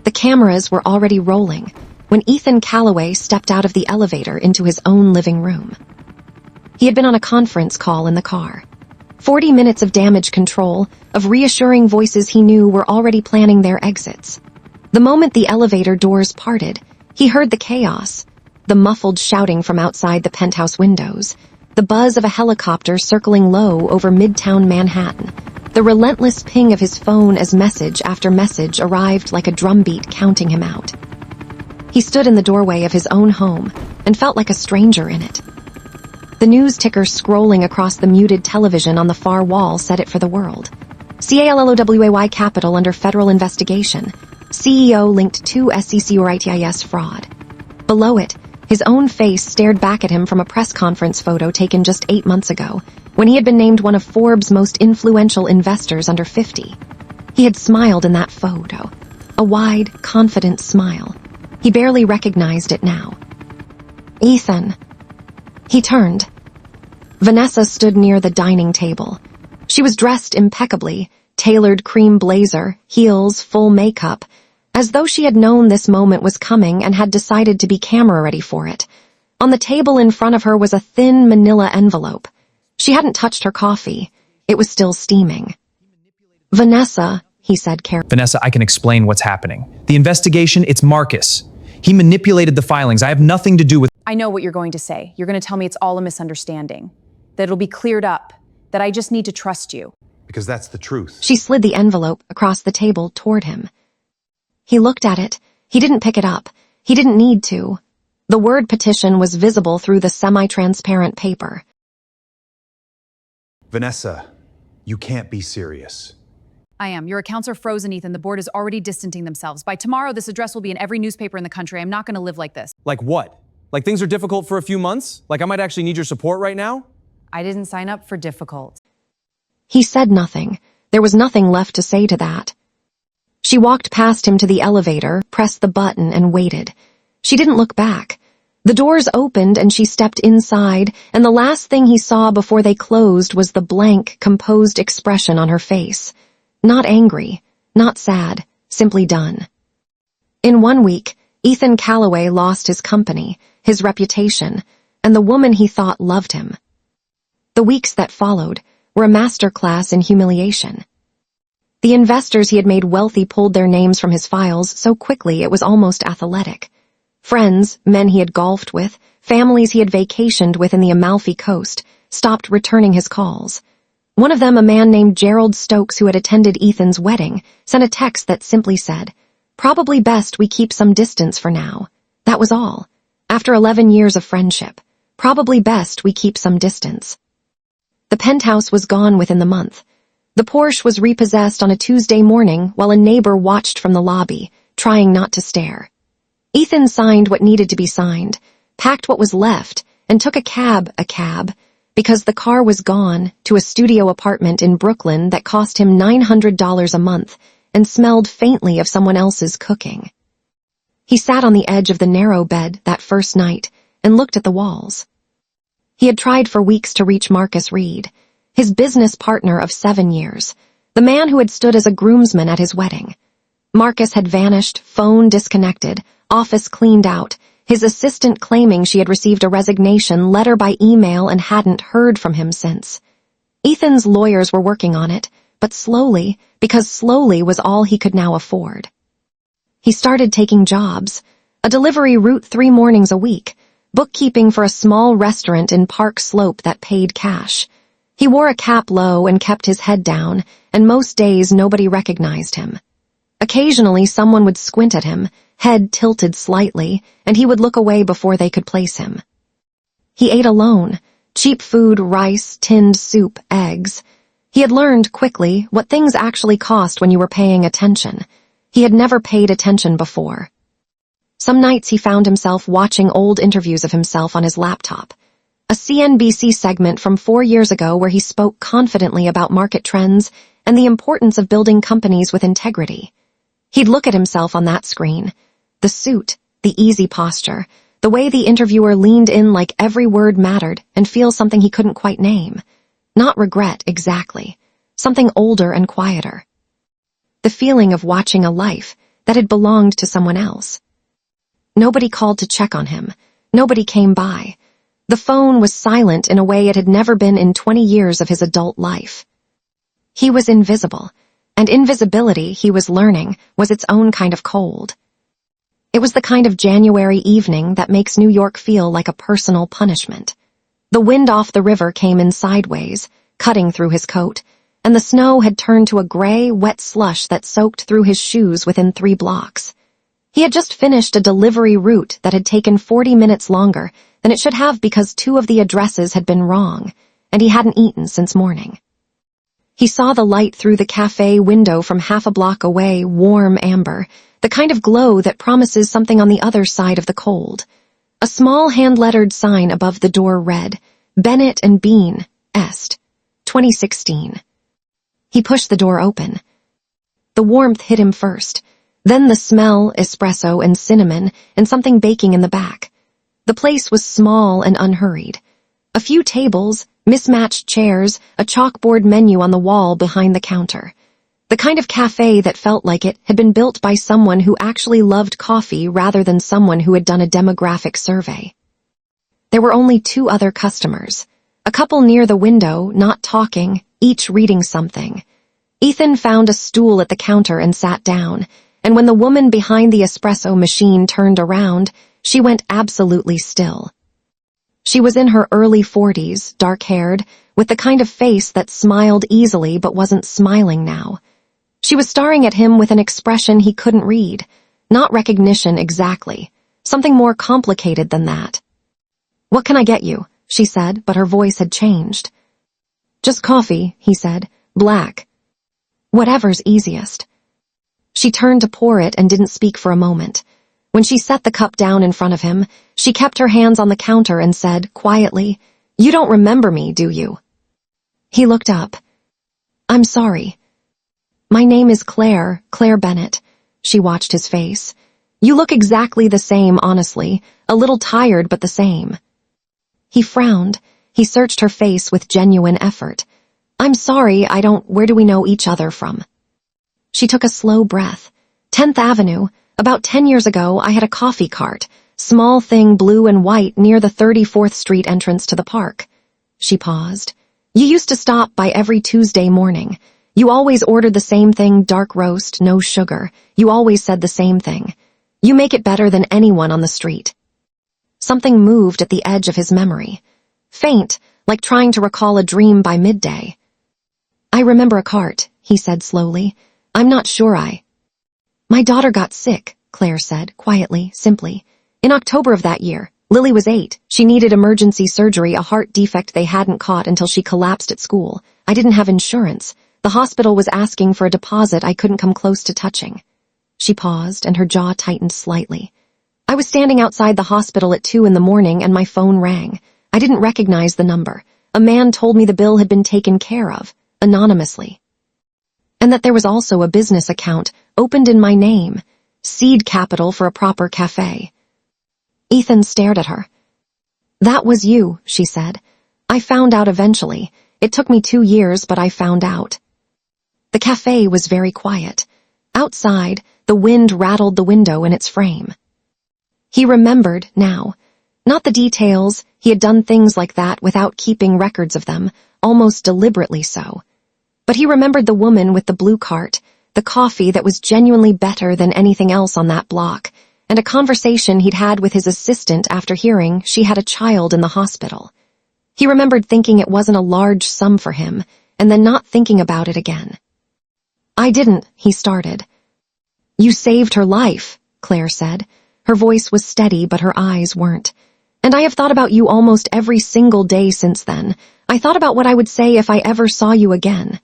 The cameras were already rolling when Ethan Calloway stepped out of the elevator into his own living room. He had been on a conference call in the car. 40 minutes of damage control, of reassuring voices he knew were already planning their exits. The moment the elevator doors parted, he heard the chaos, the muffled shouting from outside the penthouse windows, the buzz of a helicopter circling low over Midtown Manhattan, the relentless ping of his phone as message after message arrived like a drumbeat counting him out. He stood in the doorway of his own home and felt like a stranger in it. The news ticker scrolling across the muted television on the far wall said it for the world. Calloway Capital under federal investigation. CEO linked to SEC or ITIS fraud. Below it, his own face stared back at him from a press conference photo taken just 8 months ago, when he had been named one of Forbes' most influential investors under 50. He had smiled in that photo, a wide, confident smile. He barely recognized it now. Ethan. He turned. Vanessa stood near the dining table. She was dressed impeccably, tailored cream blazer, heels, full makeup, as though she had known this moment was coming and had decided to be camera-ready for it. On the table in front of her was a thin manila envelope. She hadn't touched her coffee. It was still steaming. Vanessa, he said carefully. Vanessa, I can explain what's happening. The investigation, it's Marcus. He manipulated the filings. I have nothing to do with... I know what you're going to say. You're going to tell me it's all a misunderstanding, that it'll be cleared up, that I just need to trust you. Because that's the truth. She slid the envelope across the table toward him. He looked at it. He didn't pick it up. He didn't need to. The word petition was visible through the semi-transparent paper. Vanessa, you can't be serious. I am. Your accounts are frozen, Ethan. The board is already distancing themselves. By tomorrow, this address will be in every newspaper in the country. I'm not going to live like this. Like what? Like things are difficult for a few months? Like I might actually need your support right now? I didn't sign up for difficult. He said nothing. There was nothing left to say to that. She walked past him to the elevator, pressed the button, and waited. She didn't look back. The doors opened and she stepped inside, and the last thing he saw before they closed was the blank, composed expression on her face. Not angry, not sad, simply done. In 1 week, Ethan Calloway lost his company, his reputation, and the woman he thought loved him. The weeks that followed were a masterclass in humiliation. The investors he had made wealthy pulled their names from his files so quickly it was almost athletic. Friends, men he had golfed with, families he had vacationed with in the Amalfi Coast, stopped returning his calls. One of them, a man named Gerald Stokes who had attended Ethan's wedding, sent a text that simply said, "Probably best we keep some distance for now." That was all. After 11 years of friendship, probably best we keep some distance. The penthouse was gone within the month. The Porsche was repossessed on a Tuesday morning while a neighbor watched from the lobby, trying not to stare. Ethan signed what needed to be signed, packed what was left, and took a cab, because the car was gone, to a studio apartment in Brooklyn that cost him $900 a month and smelled faintly of someone else's cooking. He sat on the edge of the narrow bed that first night and looked at the walls. He had tried for weeks to reach Marcus Reed, his business partner of 7 years, the man who had stood as a groomsman at his wedding. Marcus had vanished, phone disconnected, office cleaned out, his assistant claiming she had received a resignation letter by email and hadn't heard from him since. Ethan's lawyers were working on it, but slowly, because slowly was all he could now afford. He started taking jobs, a delivery route 3 mornings a week, bookkeeping for a small restaurant in Park Slope that paid cash. He wore a cap low and kept his head down, and most days nobody recognized him. Occasionally someone would squint at him, head tilted slightly, and he would look away before they could place him. He ate alone, cheap food, rice, tinned soup, eggs. He had learned quickly what things actually cost when you were paying attention. He had never paid attention before. Some nights he found himself watching old interviews of himself on his laptop. A CNBC segment from 4 years ago where he spoke confidently about market trends and the importance of building companies with integrity. He'd look at himself on that screen. The suit, the easy posture, the way the interviewer leaned in like every word mattered, and feel something he couldn't quite name. Not regret, exactly. Something older and quieter. The feeling of watching a life, that had belonged to someone else. Nobody called to check on him. Nobody came by. The phone was silent in a way it had never been in 20 years of his adult life. He was invisible, and invisibility, he was learning, was its own kind of cold. It was the kind of January evening that makes New York feel like a personal punishment. The wind off the river came in sideways, cutting through his coat, and the snow had turned to a gray, wet slush that soaked through his shoes within 3 blocks. He had just finished a delivery route that had taken 40 minutes longer than it should have because 2 of the addresses had been wrong, and he hadn't eaten since morning. He saw the light through the café window from half a block away, warm amber, the kind of glow that promises something on the other side of the cold. A small hand-lettered sign above the door read, Bennett and Bean, Est, 2016. He pushed the door open. The warmth hit him first, then the smell, espresso and cinnamon, and something baking in the back. The place was small and unhurried. A few tables, mismatched chairs, a chalkboard menu on the wall behind the counter. The kind of cafe that felt like it had been built by someone who actually loved coffee rather than someone who had done a demographic survey. There were only 2 other customers. A couple near the window, not talking, each reading something. Ethan found a stool at the counter and sat down, and when the woman behind the espresso machine turned around, she went absolutely still. She was in her early 40s, dark-haired, with the kind of face that smiled easily but wasn't smiling now. She was staring at him with an expression he couldn't read. Not recognition exactly. Something more complicated than that. "What can I get you?" she said, but her voice had changed. "Just coffee," he said. "Black." "Whatever's easiest." She turned to pour it and didn't speak for a moment. When she set the cup down in front of him, she kept her hands on the counter and said, quietly, "You don't remember me, do you?" He looked up. "I'm sorry." "My name is Claire Bennett." She watched his face. "You look exactly the same, honestly, a little tired but the same." He frowned. He searched her face with genuine effort. "I'm sorry, where do we know each other from?" She took a slow breath. 10th Avenue. About 10 years ago, I had a coffee cart, small thing blue and white near the 34th Street entrance to the park. She paused. "You used to stop by every Tuesday morning. You always ordered the same thing, dark roast, no sugar. You always said the same thing. You make it better than anyone on the street." Something moved at the edge of his memory. Faint, like trying to recall a dream by midday. "I remember a cart," he said slowly. "I'm not sure My daughter got sick," Claire said, quietly, simply. "In October of that year. Lily was 8. She needed emergency surgery, a heart defect they hadn't caught until she collapsed at school. I didn't have insurance. The hospital was asking for a deposit I couldn't come close to touching." She paused, and her jaw tightened slightly. "I was standing outside the hospital at 2 in the morning, and my phone rang. I didn't recognize the number. A man told me the bill had been taken care of, anonymously. And that there was also a business account opened in my name, seed capital for a proper cafe." Ethan stared at her. "That was you," she said. "I found out eventually. It took me 2 years, but I found out." The cafe was very quiet. Outside, the wind rattled the window in its frame. He remembered now. Not the details, he had done things like that without keeping records of them, almost deliberately so. But he remembered the woman with the blue cart, the coffee that was genuinely better than anything else on that block, and a conversation he'd had with his assistant after hearing she had a child in the hospital. He remembered thinking it wasn't a large sum for him, and then not thinking about it again. "I didn't," he started. "You saved her life," Claire said. Her voice was steady, but her eyes weren't. "And I have thought about you almost every single day since then. I thought about what I would say if I ever saw you again."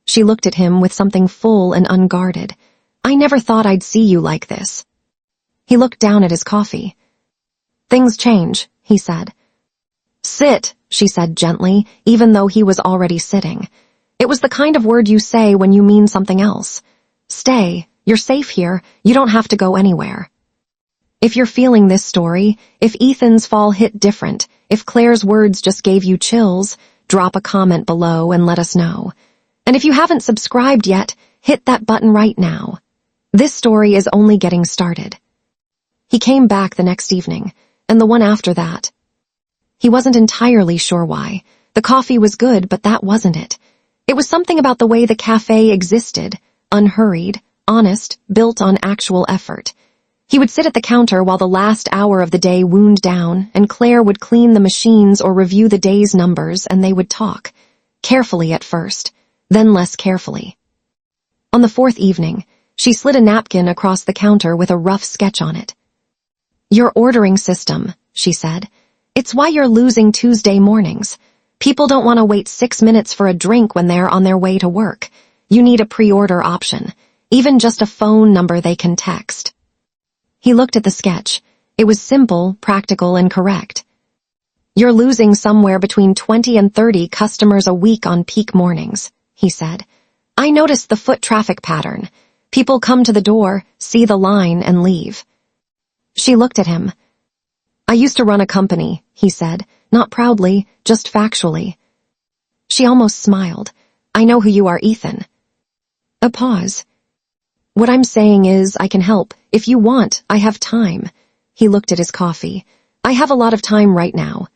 She looked at him with something full and unguarded. "I never thought I'd see you like this." He looked down at his coffee. "Things change," he said. "Sit," she said gently, even though he was already sitting. It was the kind of word you say when you mean something else. "Stay. You're safe here. You don't have to go anywhere." If you're feeling this story, if Ethan's fall hit different, if Claire's words just gave you chills, drop a comment below and let us know. And if you haven't subscribed yet, hit that button right now. This story is only getting started. He came back the next evening, and the one after that. He wasn't entirely sure why. The coffee was good, but that wasn't it. It was something about the way the cafe existed, unhurried, honest, built on actual effort. He would sit at the counter while the last hour of the day wound down, and Claire would clean the machines or review the day's numbers, and they would talk. Carefully at first, then less carefully. On the fourth evening, she slid a napkin across the counter with a rough sketch on it. "Your ordering system," she said. "It's why you're losing Tuesday mornings. People don't want to wait 6 minutes for a drink when they're on their way to work. You need a pre-order option, even just a phone number they can text." He looked at the sketch. It was simple, practical, and correct. "You're losing somewhere between 20 and 30 customers a week on peak mornings," he said. "I noticed the foot traffic pattern. People come to the door, see the line, and leave." She looked at him. "I used to run a company," he said, not proudly, just factually. She almost smiled. "I know who you are, Ethan." A pause. "What I'm saying is I can help. If you want, I have time." He looked at his coffee. "I have a lot of time right now."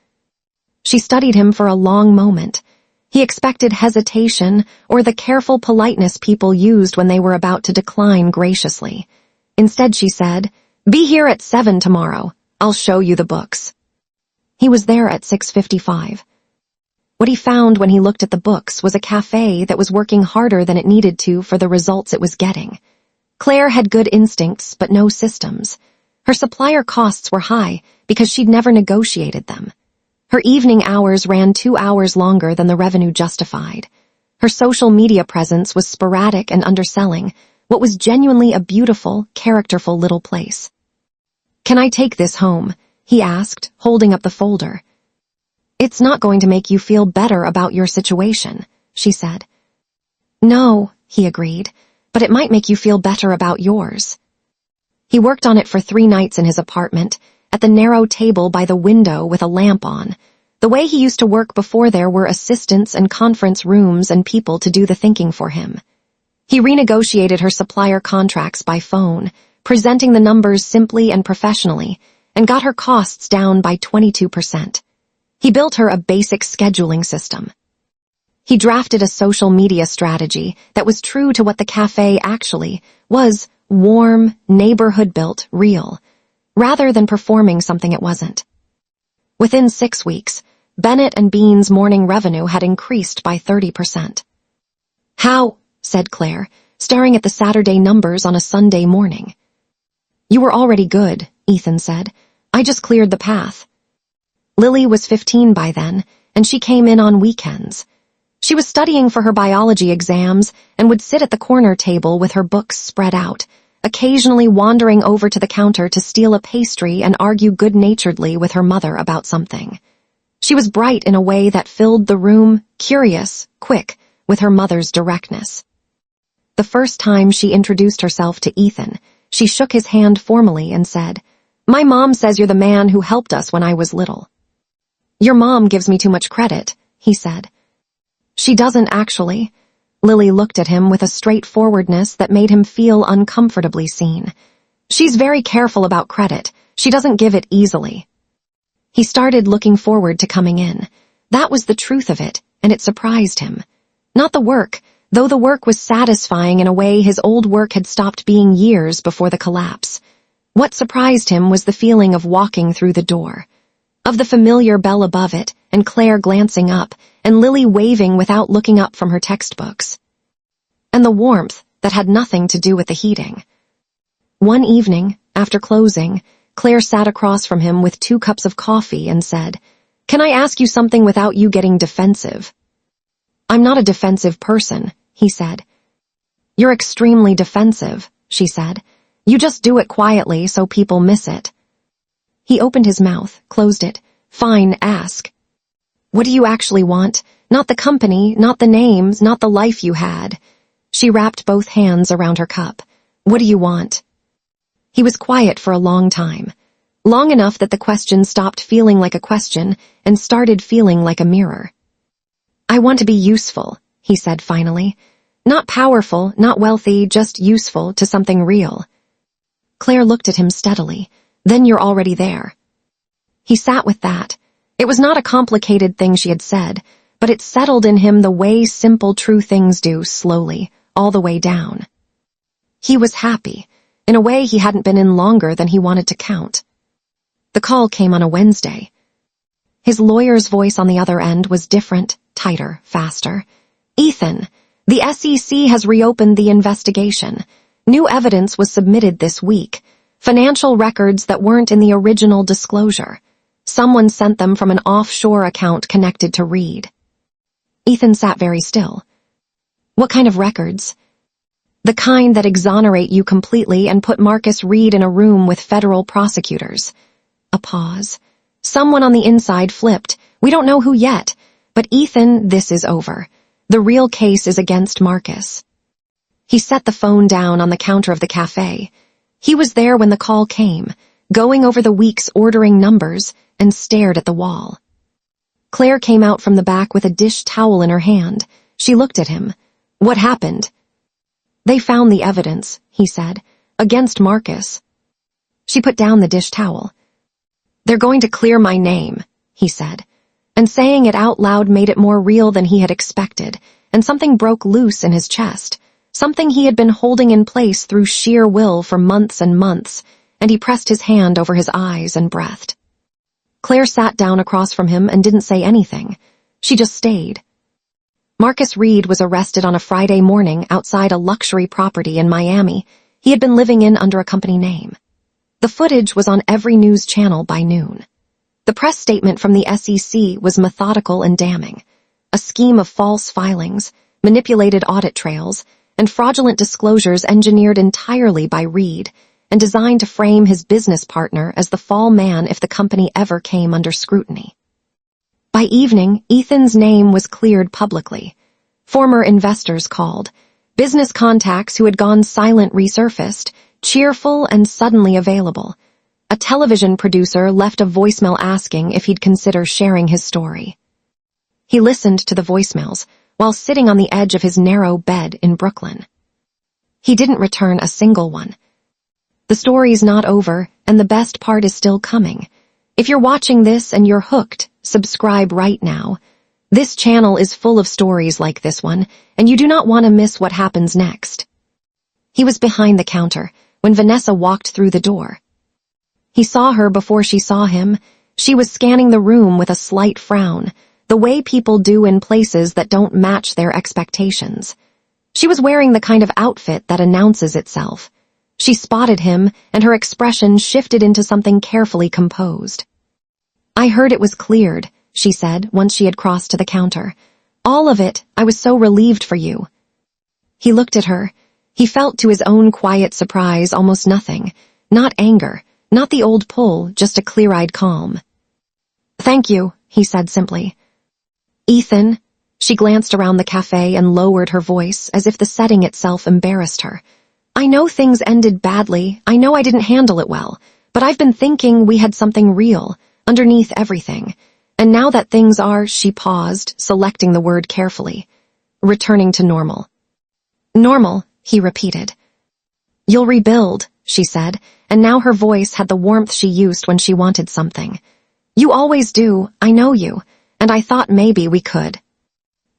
She studied him for a long moment. He expected hesitation or the careful politeness people used when they were about to decline graciously. Instead, she said, "Be here at 7 tomorrow. I'll show you the books." He was there at 6:55. What he found when he looked at the books was a cafe that was working harder than it needed to for the results it was getting. Claire had good instincts, but no systems. Her supplier costs were high because she'd never negotiated them. Her evening hours ran 2 hours longer than the revenue justified. Her social media presence was sporadic and underselling what was genuinely a beautiful, characterful little place. "Can I take this home?" he asked, holding up the folder. "It's not going to make you feel better about your situation," she said. "No," he agreed, "but it might make you feel better about yours." He worked on it for 3 nights in his apartment, at the narrow table by the window with a lamp on. The way he used to work before there were assistants and conference rooms and people to do the thinking for him. He renegotiated her supplier contracts by phone, presenting the numbers simply and professionally, and got her costs down by 22%. He built her a basic scheduling system. He drafted a social media strategy that was true to what the cafe actually was: warm, neighborhood-built, real, rather than performing something it wasn't. Within 6 weeks, Bennett and Bean's morning revenue had increased by 30%. "How?" said Claire, staring at the Saturday numbers on a Sunday morning. "You were already good," Ethan said. "I just cleared the path." Lily was 15 by then, and she came in on weekends. She was studying for her biology exams and would sit at the corner table with her books spread out, occasionally wandering over to the counter to steal a pastry and argue good-naturedly with her mother about something. She was bright in a way that filled the room, curious, quick, with her mother's directness. The first time she introduced herself to Ethan, she shook his hand formally and said, "My mom says you're the man who helped us when I was little." "Your mom gives me too much credit," he said. "She doesn't actually." Lily looked at him with a straightforwardness that made him feel uncomfortably seen. "She's very careful about credit. She doesn't give it easily." He started looking forward to coming in. That was the truth of it, and it surprised him. Not the work, though the work was satisfying in a way his old work had stopped being years before the collapse. What surprised him was the feeling of walking through the door, of the familiar bell above it, and Claire glancing up, and Lily waving without looking up from her textbooks. And the warmth that had nothing to do with the heating. One evening, after closing, Claire sat across from him with 2 cups of coffee and said, "Can I ask you something without you getting defensive?" "I'm not a defensive person," he said. "You're extremely defensive," she said. "You just do it quietly so people miss it." He opened his mouth, closed it. "Fine, ask. What do you actually want? Not the company, not the names, not the life you had." She wrapped both hands around her cup. "What do you want?" He was quiet for a long time. Long enough that the question stopped feeling like a question and started feeling like a mirror. "I want to be useful," he said finally. Not powerful, not wealthy, just useful to something real. Claire looked at him steadily. Then you're already there. He sat with that. It was not a complicated thing she had said, but it settled in him the way simple, true things do, slowly, all the way down. He was happy, in a way he hadn't been in longer than he wanted to count. The call came on a Wednesday. His lawyer's voice on the other end was different, tighter, faster. Ethan, the SEC has reopened the investigation. New evidence was submitted this week. Financial records that weren't in the original disclosure. Someone sent them from an offshore account connected to Reed. Ethan sat very still. What kind of records? The kind that exonerate you completely and put Marcus Reed in a room with federal prosecutors. A pause. Someone on the inside flipped. We don't know who yet. But Ethan, this is over. The real case is against Marcus. He set the phone down on the counter of the cafe. He was there when the call came, going over the week's ordering numbers, and stared at the wall. Claire came out from the back with a dish towel in her hand. She looked at him. What happened? They found the evidence, he said, against Marcus. She put down the dish towel. They're going to clear my name, he said, and saying it out loud made it more real than he had expected, and something broke loose in his chest, something he had been holding in place through sheer will for months and months, and he pressed his hand over his eyes and breathed. Claire sat down across from him and didn't say anything. She just stayed. Marcus Reed was arrested on a Friday morning outside a luxury property in Miami he had been living in under a company name. The footage was on every news channel by noon. The press statement from the SEC was methodical and damning. A scheme of false filings, manipulated audit trails, and fraudulent disclosures engineered entirely by Reed and designed to frame his business partner as the fall man if the company ever came under scrutiny. By evening, Ethan's name was cleared publicly. Former investors called. Business contacts who had gone silent resurfaced, cheerful and suddenly available. A television producer left a voicemail asking if he'd consider sharing his story. He listened to the voicemails while sitting on the edge of his narrow bed in Brooklyn. He didn't return a single one. The story's not over, and the best part is still coming. If you're watching this and you're hooked, subscribe right now. This channel is full of stories like this one, and you do not want to miss what happens next. He was behind the counter when Vanessa walked through the door. He saw her before she saw him. She was scanning the room with a slight frown, the way people do in places that don't match their expectations. She was wearing the kind of outfit that announces itself. She spotted him, and her expression shifted into something carefully composed. I heard it was cleared, she said once she had crossed to the counter. All of it. I was so relieved for you. He looked at her. He felt to his own quiet surprise almost nothing. Not anger, not the old pull, just a clear-eyed calm. Thank you, he said simply. Ethan, she glanced around the cafe and lowered her voice as if the setting itself embarrassed her. I know things ended badly. I know I didn't handle it well, but I've been thinking we had something real underneath everything. And now that things are, she paused, selecting the word carefully, returning to normal. Normal, he repeated. You'll rebuild, she said, and now her voice had the warmth she used when she wanted something. You always do, I know you, and I thought maybe we could.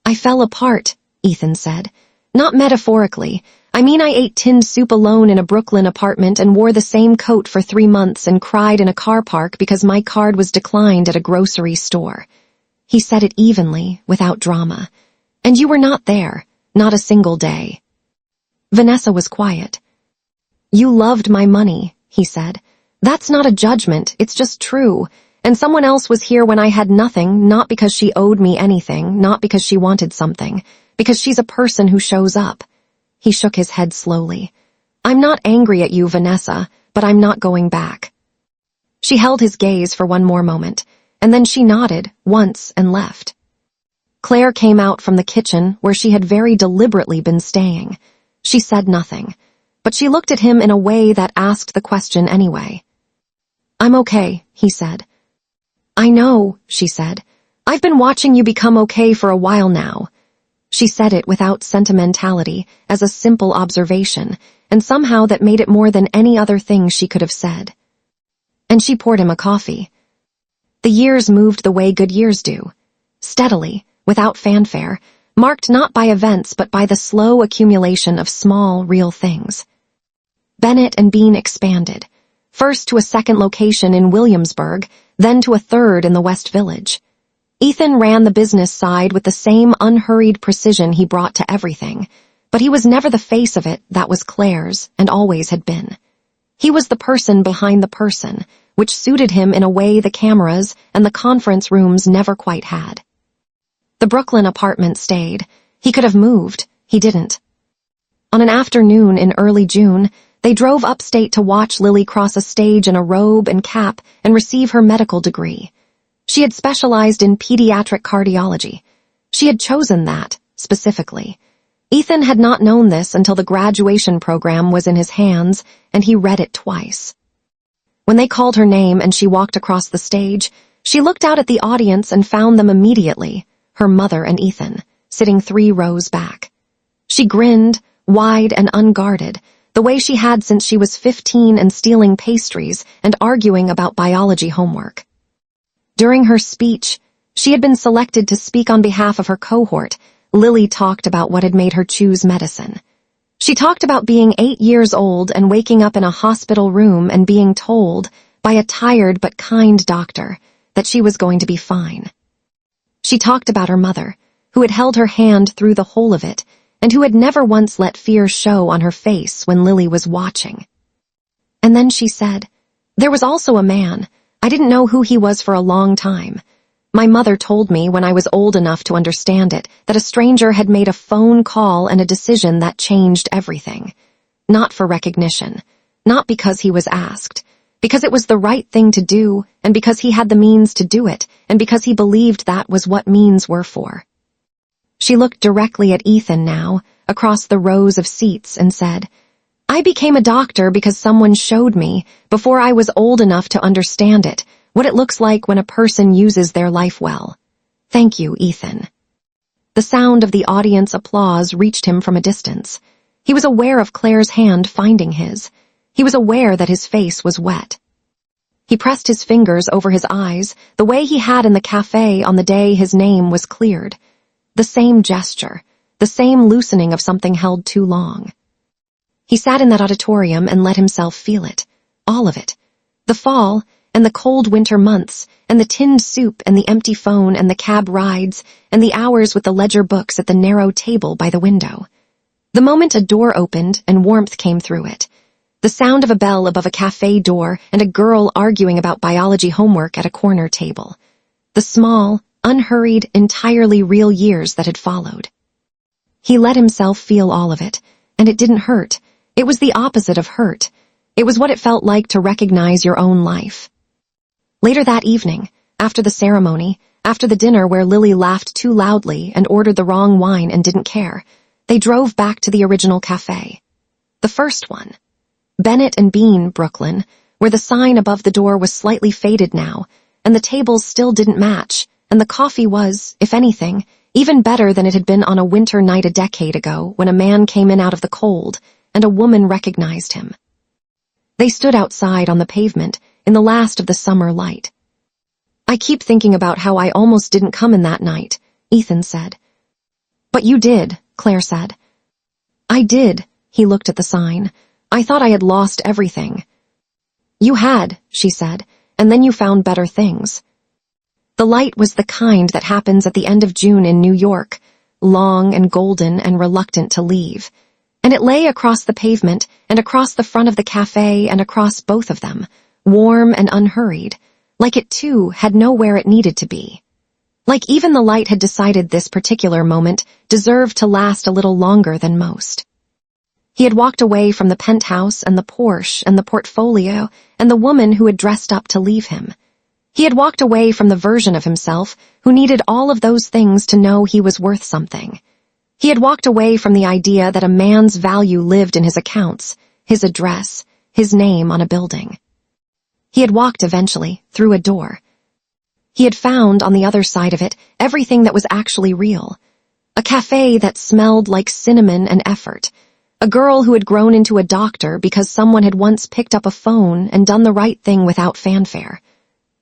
I fell apart, Ethan said. Not metaphorically. I mean, I ate tinned soup alone in a Brooklyn apartment and wore the same coat for 3 months and cried in a car park because my card was declined at a grocery store. He said it evenly, without drama. And you were not there, not a single day. Vanessa was quiet. You loved my money, he said. That's not a judgment, it's just true. And someone else was here when I had nothing, not because she owed me anything, not because she wanted something, because she's a person who shows up. He shook his head slowly. I'm not angry at you, Vanessa, but I'm not going back. She held his gaze for one more moment, and then she nodded once and left. Claire came out from the kitchen where she had very deliberately been staying. She said nothing, but she looked at him in a way that asked the question anyway. I'm okay, he said. I know, she said. I've been watching you become okay for a while now. She said it without sentimentality, as a simple observation, and somehow that made it more than any other thing she could have said. And she poured him a coffee. The years moved the way good years do, steadily, without fanfare, marked not by events but by the slow accumulation of small, real things. Bennett and Bean expanded, first to a second location in Williamsburg, then to a third in the West Village. Ethan ran the business side with the same unhurried precision he brought to everything, but he was never the face of it that was Claire's and always had been. He was the person behind the person, which suited him in a way the cameras and the conference rooms never quite had. The Brooklyn apartment stayed. He could have moved. He didn't. On an afternoon in early June, they drove upstate to watch Lily cross a stage in a robe and cap and receive her medical degree. She had specialized in pediatric cardiology. She had chosen that, specifically. Ethan had not known this until the graduation program was in his hands, and he read it twice. When they called her name and she walked across the stage, she looked out at the audience and found them immediately, her mother and Ethan, sitting 3 rows back. She grinned, wide and unguarded, the way she had since she was 15 and stealing pastries and arguing about biology homework. During her speech, she had been selected to speak on behalf of her cohort. Lily talked about what had made her choose medicine. She talked about being 8 years old and waking up in a hospital room and being told, by a tired but kind doctor, that she was going to be fine. She talked about her mother, who had held her hand through the whole of it, and who had never once let fear show on her face when Lily was watching. And then she said, "There was also a man. I didn't know who he was for a long time. My mother told me when I was old enough to understand it that a stranger had made a phone call and a decision that changed everything. Not for recognition, not because he was asked, because it was the right thing to do, and because he had the means to do it, and because he believed that was what means were for." She looked directly at Ethan now, across the rows of seats, and said, "I became a doctor because someone showed me, before I was old enough to understand it, what it looks like when a person uses their life well. Thank you, Ethan." The sound of the audience applause reached him from a distance. He was aware of Claire's hand finding his. He was aware that his face was wet. He pressed his fingers over his eyes, the way he had in the café on the day his name was cleared. The same gesture, the same loosening of something held too long. He sat in that auditorium and let himself feel it, all of it. The fall, and the cold winter months, and the tinned soup and the empty phone and the cab rides, and the hours with the ledger books at the narrow table by the window. The moment a door opened and warmth came through it. The sound of a bell above a cafe door and a girl arguing about biology homework at a corner table. The small, unhurried, entirely real years that had followed. He let himself feel all of it, and it didn't hurt. It was the opposite of hurt. It was what it felt like to recognize your own life. Later that evening, after the ceremony, after the dinner where Lily laughed too loudly and ordered the wrong wine and didn't care, they drove back to the original cafe. The first one. Bennett and Bean, Brooklyn, where the sign above the door was slightly faded now, and the tables still didn't match, and the coffee was, if anything, even better than it had been on a winter night a decade ago when a man came in out of the cold, and a woman recognized him. They stood outside on the pavement in the last of the summer light. "I keep thinking about how I almost didn't come in that night," Ethan said. "But you did," Claire said. "I did," he looked at the sign. "I thought I had lost everything." "You had," she said, "and then you found better things." The light was the kind that happens at the end of June in New York, long and golden and reluctant to leave. And it lay across the pavement and across the front of the cafe and across both of them, warm and unhurried, like it too had nowhere it needed to be. Like even the light had decided this particular moment deserved to last a little longer than most. He had walked away from the penthouse and the Porsche and the portfolio and the woman who had dressed up to leave him. He had walked away from the version of himself who needed all of those things to know he was worth something. He had walked away from the idea that a man's value lived in his accounts, his address, his name on a building. He had walked eventually through a door. He had found on the other side of it everything that was actually real. A café that smelled like cinnamon and effort. A girl who had grown into a doctor because someone had once picked up a phone and done the right thing without fanfare.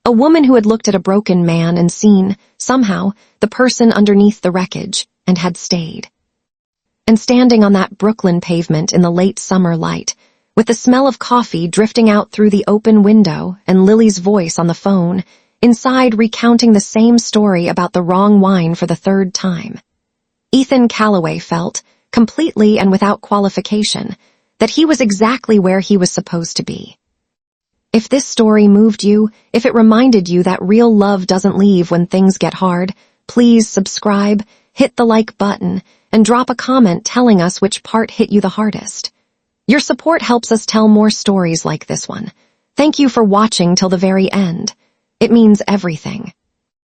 A woman who had looked at a broken man and seen, somehow, the person underneath the wreckage, and had stayed. And standing on that Brooklyn pavement in the late summer light, with the smell of coffee drifting out through the open window and Lily's voice on the phone, inside recounting the same story about the wrong wine for the third time. Ethan Calloway felt, completely and without qualification, that he was exactly where he was supposed to be. If this story moved you, if it reminded you that real love doesn't leave when things get hard, please subscribe, hit the like button, and drop a comment telling us which part hit you the hardest. Your support helps us tell more stories like this one. Thank you for watching till the very end. It means everything.